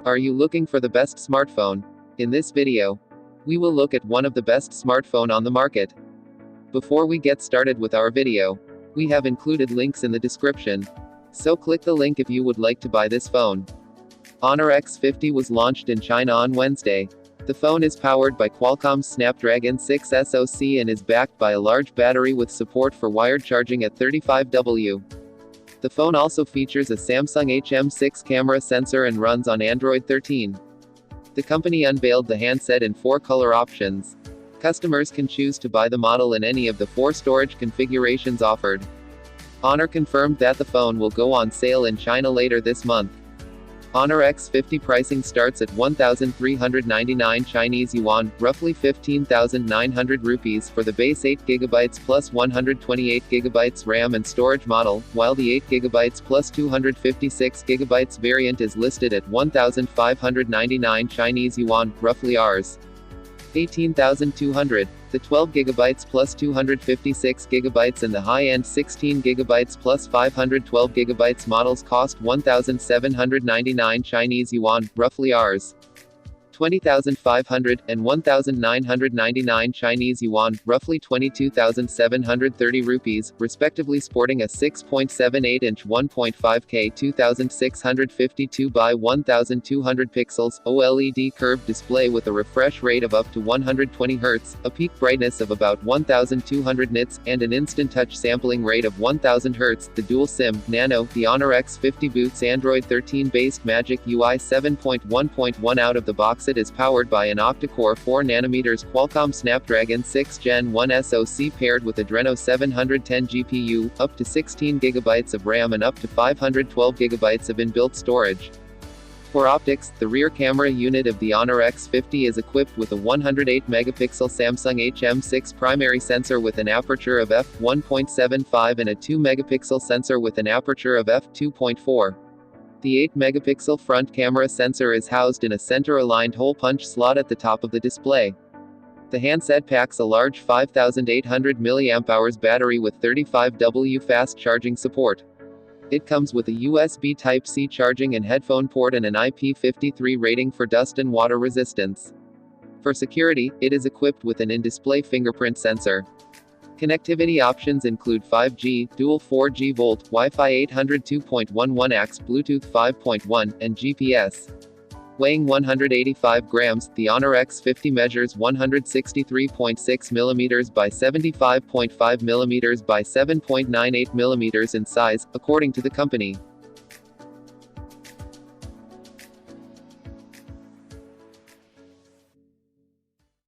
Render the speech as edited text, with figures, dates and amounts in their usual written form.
Are you looking for the best smartphone? In this video, we will look at one of the best smartphone on the market. Before we get started with our video, we have included links in the description. So click the link if you would like to buy this phone. Honor X50 was launched in China on Wednesday. The phone is powered by Qualcomm's Snapdragon 6 SoC and is backed by a large battery with support for wired charging at 35W. The phone also features a Samsung HM6 camera sensor and runs on Android 13. The company unveiled the handset in 4 color options. Customers can choose to buy the model in any of the 4 storage configurations offered. Honor confirmed that the phone will go on sale in China later this month. Honor X50 pricing starts at 1,399 Chinese yuan, roughly 15,900 rupees for the base 8GB plus 128GB RAM and storage model, while the 8GB plus 256GB variant is listed at 1,599 Chinese yuan, roughly Rs. 18,200. The 12GB plus 256GB and the high-end 16GB plus 512GB models cost 1,799 Chinese yuan, roughly Rs. 20,500, and 1,999 Chinese yuan, roughly 22,730 rupees, respectively, sporting a 6.78-inch 1.5K 2652 by 1200 pixels OLED curved display with a refresh rate of up to 120 Hz, a peak brightness of about 1200 nits, and an instant touch sampling rate of 1000 Hz. The dual SIM Nano, the Honor X50 boots Android 13-based Magic UI 7.1.1 out of the box. It is powered by an octa-core 4nm Qualcomm Snapdragon 6 Gen 1 SoC paired with Adreno 710 GPU, up to 16GB of RAM and up to 512GB of inbuilt storage. For optics, the rear camera unit of the Honor X50 is equipped with a 108-megapixel Samsung HM6 primary sensor with an aperture of f1.75 and a 2-megapixel sensor with an aperture of f2.4. The 8-megapixel front camera sensor is housed in a center-aligned hole punch slot at the top of the display. The handset packs a large 5,800 mAh battery with 35W fast charging support. It comes with a USB Type-C charging and headphone port and an IP53 rating for dust and water resistance. For security, it is equipped with an in-display fingerprint sensor. Connectivity options include 5G, dual 4G Volt, Wi-Fi 802.11ax, Bluetooth 5.1, and GPS. Weighing 185 grams, the Honor X50 measures 163.6 mm by 75.5 mm by 7.98 mm in size, according to the company.